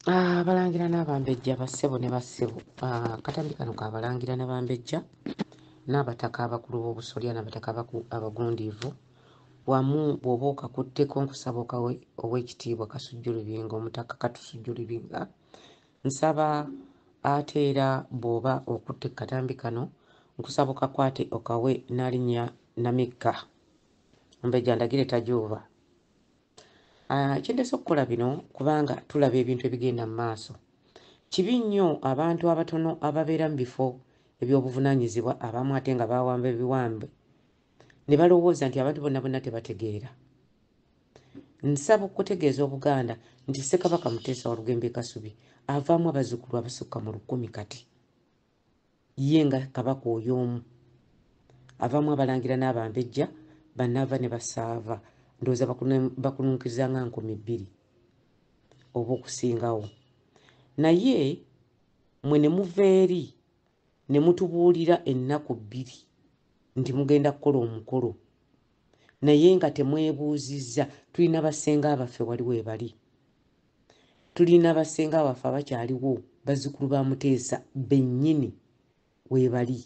Abalangira n'abambejja bassebo ne bassebo. Akatambi kano ka balangira n'abambejja n'abataka abakulu b'obusolya n'abataka abagundiivu wamu bw'oba okakutteko nkusaba okawe ow'ekitiibwa Kasujjulubinga, omutaka Katusujjulubinga. Nsaba ate era bw'oba okutte katambi kano nkusaba okakwate okawe Nnalinnya Namegga, ombejja ndagire tajuuba. Kindeese okukola bino kubanga tulaba ebintu ebigenda mu maaso. Kibi nnyo abantu abatono ababeera mu bifo ebyobuvunaanyizibwa abamu ate nga bawamba ebiwambe ne balowooza nti abantu bonna bonna tebategeera. Nsaba okutegeeza Obuganda nti Ssekabaka Muteesa Walugembe Kasubi avaamu abazzukulu abasukka mu 1000 kati. Ye nga kabaka oyo omu. Avaamu abalangira n'abambejja bannaava ne basaava. Ndowooza bakununkiriza nga 2000 oba okusingawo. Naye mwe ne muva eri ne mutubuulira ennaku 2 nti mugenda kukola omukolo naye nga temwebuuzizza. Tulina bassenga abaffe wali weebali, tulina bassenga abaffe abakyaliwo, bazzukulu ba Muteesa bennyini weebali,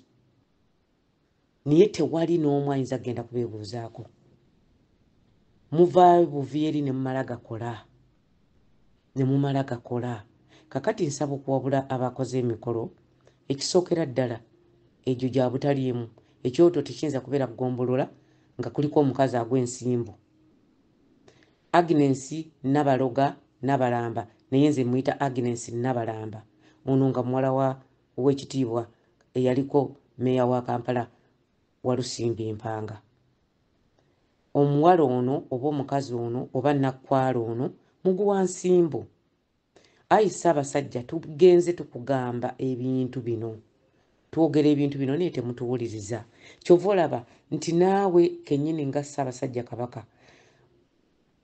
naye tewali n'omu ayinza kugenda kubeebuuzaako. Muvaayo buvieri ne mumala gakola. Kakati nsaba okuwabula abakoze emikolo. Ekisookera ddala egyo gya butaliimu. Ekyoto tekiyinza kubeera kugombolola nga kuliko omukazi agw'ensimbu. Agnes Nabaloga Nabalamba, naye nze muyita Agnes Nabalamba. Ono nga muwala wa ow'ekitiibwa eyaliko meeya wa Kampala Walusimbi Mpanga. Omuwala ono oba omukazi ono oba nakkwala ono muguwa nsimbu. Ayi Ssaabasajja, tugenze tukugamba ebintu bino. Twogera ebintu bino naye temutuwuliriza. Kyova olaba nti naawe kennyini nga Ssaabasajja Kabaka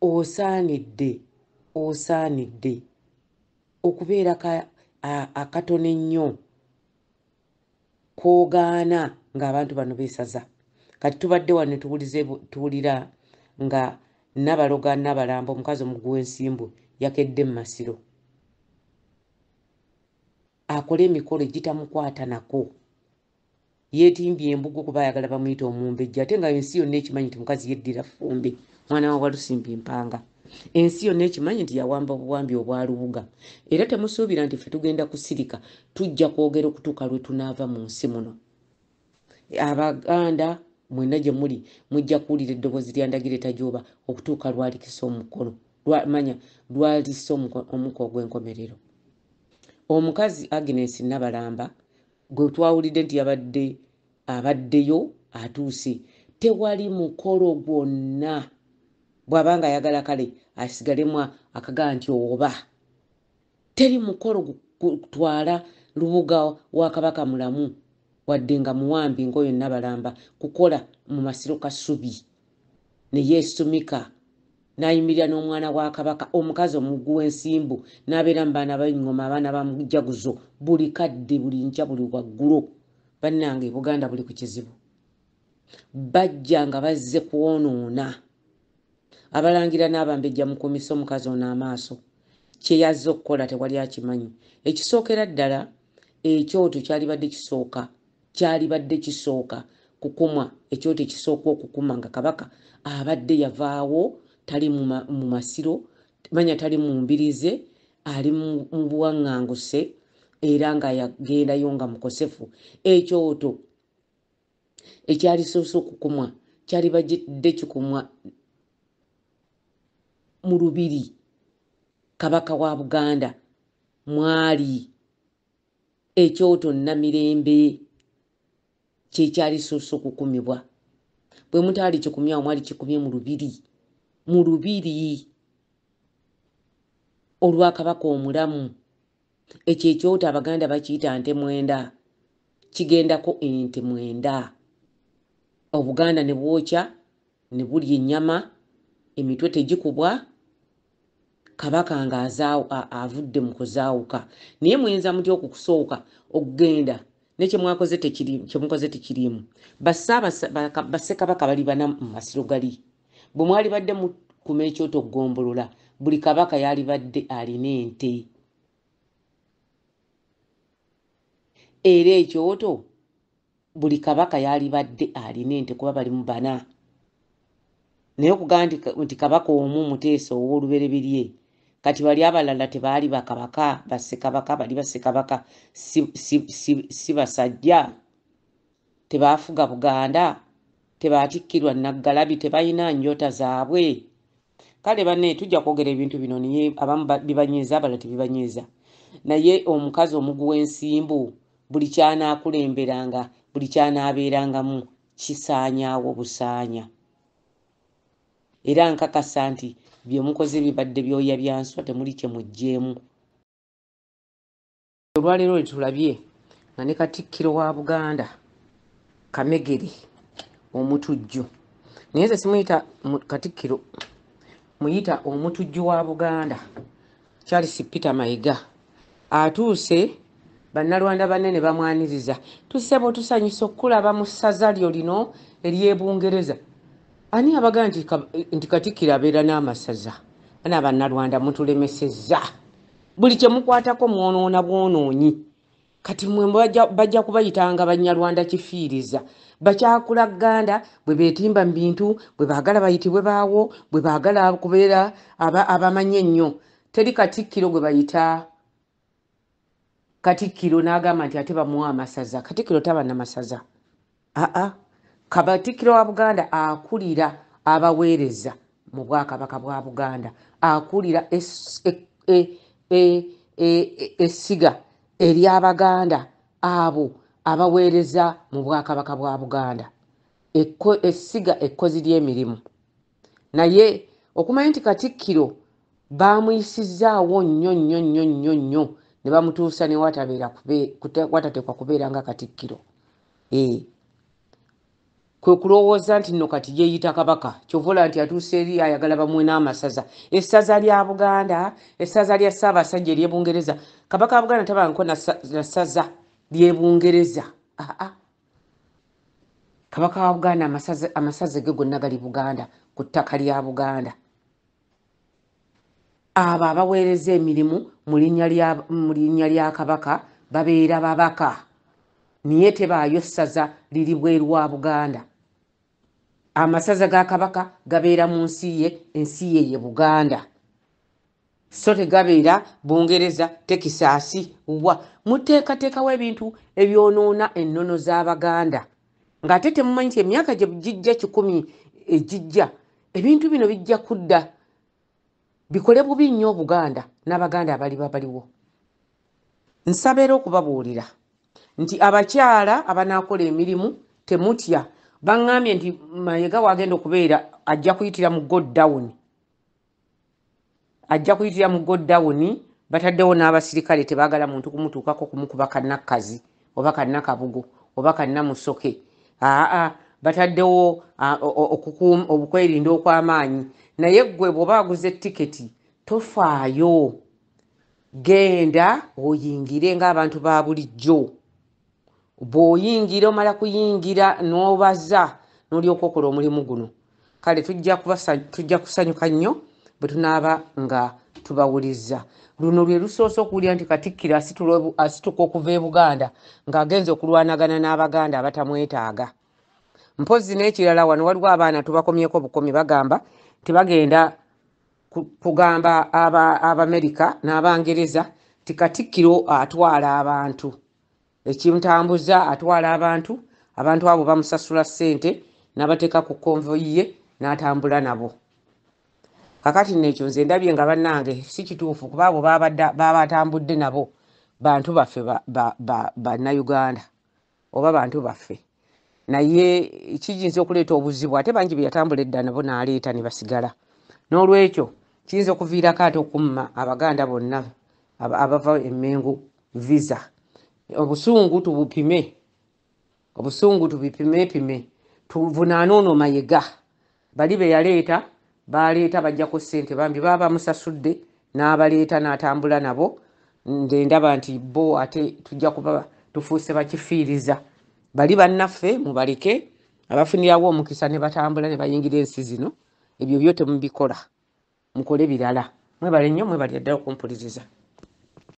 osaanidde okubeera akatono ennyo koogaana ng'abantu bano beesaza. Kati tubadde wano ne tuwulira nga Nabaloga Nabalamba, omukazi omuguwa ensimbu, yakedde mu Masiro. Akola emikolo egitamukwata nako. Yeetimbye embugo kuba ayagala bamuyita omumbejja, ate nga ensi yonna ekimanyi nti mukazi yeddira Ffumbe, mwana wa Walusimbi Mpanga. Ensi yonna ekimanyi nti yawamba obuwambi obwa Lubuga. Era temusuubira nti ffe tugenda kusirika, tujja kwogera okutuuka lwe tunaava mu nsi muno. Abaganda mwenna gye muli mujja kuwulira eddoboozi lya Ndagire Tajuuba okutuuka lwalikisa omukono. Lwalisa omuko ogw'enkomerero. Omukazi Agnes Nabalamba gwe twawulidde nti abaddeyo atuuse. Tewali mukolo gwonna bw'abanga ayagala kale asigalemu akagaa nti oba. Teri mukolo gutwala Lubuga wa Kabaka mulamu wadde nga muwambi ng'oyo Nabalamba kukola mu Masiro Kasubi ne yeesumika n'ayimirira n'omwana wa Kabaka, omukazi omuguwa ensimbu, n'abeera mu baana b'enngoma, abaana ba mujaguzo, buli kadde, buli nkya, buli waggulo. Bannange, Buganda buli ku kizibu. Bajja nga bazze kwonoona. Abalangira n'abambejja mukuumisa omukazi ono amaaso. Kye yazze okukola tewali akimanyi. Ekisookera ddala ekyoto kyalibadde kisooka kukumwa. Ekyoto ekisooka okukuma nga Kabaka abadde yavaawo, tali mu Masiro, manya tali mu Mbirize, ali mu buwaŋŋanguse era nga yagendayo nga mukosefu. Ekyoto ekyalisoose okukumwa kyalibadde kikumwa mu Lubiri. Kabaka wa Buganda mwali ekyoto Namirembe kyekyalisoose okukumibwa. Bwe mutaali kikumyawo mwali kikumye mu Lubiri. Mu Lubiri olwa Kabaka omulamu. Ekyo ekyoto Abaganda bakiyita nte mwenda. Kigendako ente mwenda. Obuganda ne bwokya ne bulya ennyama, emitwe tegikubwa, Kabaka nga avudde mu kuzaawuka. Naye muyinza mutya okukusooka okugenda nekyemukoze tekiriimu. Bassekabaka bali bana mu Masiro gali. Bwe mwali badde mukuma ekyoto gombolola, buli Kabaka yalibadde alina ente. era ekyoto buli kabaka yali badde alina ente kuba bali mu bana naye okugamba nti kabaka omu Muteesa ow'olubereberye kati bali abalala tebaali bakabaka bassekabaka bali bassekabaka si basajja tebaafuga Buganda tebatikkirwa Naggalabi tebalina njota zaabwe kale banne tujja kwogera ebintu bino niye abamu bibanyiiza abalala tebibanyiiza naye omukazi omuguwa ensimbu buli kyanaakulemberanga buli kyanaabeerangamu kisaanyaawo busaanya era nkakasa nti bye mukoze bibadde byoya byanswa temuli kye mugjeemu olwaleero letulabye nga ne Katikkiro wa Buganda Kamegere omutujju naye nze simuyita Katikkiro muyita omutujju wa Buganda Charles Peter Mayiga atuuse bannalwanda banene bamwaniriza tusebo tusanyusa okulaba mu ssaza lyo lino ery'Ebungereza ani abaga nti Katikkiro abeera n'amasaza ana bannalwanda mutulemesezza buli kye mukwatako mwonoona bwonoonyi kati mwe bajja kubayitanga Banyarwanda kifiiriza bakyakula Ganda bwe beetimba mu bintu bwe baagala bayitibwe baawo bwe baagala kubeera abamanye ennyo teri Katikkiro gwe bayita Katikkiro n'agamba nti ate bamuwa amasaza Katikkiro taba n'amasaza Katikkiro wa Buganda akulira abaweereza mu Bwakabaka bwa Buganda akulira essiga ery'Abaganda abo abaweereza mu Bwakabaka bwa Buganda essiga ekkozi ly'emirimu naye okumanya nti Katikkiro baamuyisizaawo nnyo ne bamutuusa ne watateekwa kubeera nga Katikkiro kwe kulowooza nti nno kati yeeyita kabaka kyovola nti atuuse eri ayagala bamuwe n'amasaza essaza lya Buganda essaza lya Ssaabasajja ery'Ebungereza kabaka wa Buganda tabanko na ssaza ly'Ebungereza kabaka wa Buganda amasaza ge gonna gali Buganda ku ttaka lya Buganda abo abaweereza emirimu mu linnya lya kabaka babeera babaka niye tebaayo ssaza liri bweru wa Buganda amasaza ga kabaka gabeera mu ensi ye Buganda so tegabeera Bungereza Tekisaasi wa muteekateekawo ebintu ebyonoona ennono z'Abaganda ng'ate temumanyi nti emyaka gye gijja 10 egijja ebintu bino bijja kudda bikole bubi nnyo Buganda n'Abaganda baliwo nsaba era okubabuulira nti abakyala abanaakola emirimu temutya baŋŋambye nti Mayiga wagenda okubeera ajja kuyitira mu goddawuni bataddewo n'abasirikale tebaagala muntu kumutuukako kumukuba kannakkazi oba kannakabugu oba kannamusoke bataddewo obukwerinda okw'amaanyi naye gwe bw'oba aguze tiketi tofaayo genda oyingire ng'abantu ba bulijjo bw'oyingira omala kuyingira n'obaza n'olyoka okola omulimu guno kale tujja kusanyuka nnyo bwe tunaaba nga tubawulizza luno lwe lusoose okuwulira nti Katikkiro asituka okuva e Buganda ng'agenze okulwanagana n'Abaganda abatamwetaaga mpozi n'ekirala wano waliwo abaana tubakomyeko bukomi bagamba tebagenda kugamba Abamerika n'Abangereza ti Katikkiro atwala abantu ekimutambuza atwala abantu abo bamusasula ssente n'abateeka ku konvoyi ye n'atambula nabo kakati nekyo nze ndabye nga bannange si kituufu kuba abo babatambudde nabo bantu baffe Bannayuganda oba bantu baffe naye kiyinza okuleeta obuzibu ate bangi bye yatambula edda nabo n'aleeta ne basigala n'olwekyo kiyinza okuviirako ate okumma Abaganda bonna abava Emmengo visa obusungu tubipime tuvunaane ono Mayiga bali be yaleeta baleeta bajjako ssente bambi baba musasudde n'abaleeta n'atambula nabo nze ndaba nti bo ate tujja kuba tufuuse bakifiiriza bali bannaffe mubaleke abafunirawo omukisa ne batambula ne bayingira ensi zino ebyo byo temubikola mukole birala mwebale nnyo mwebali ddala okumpuliriza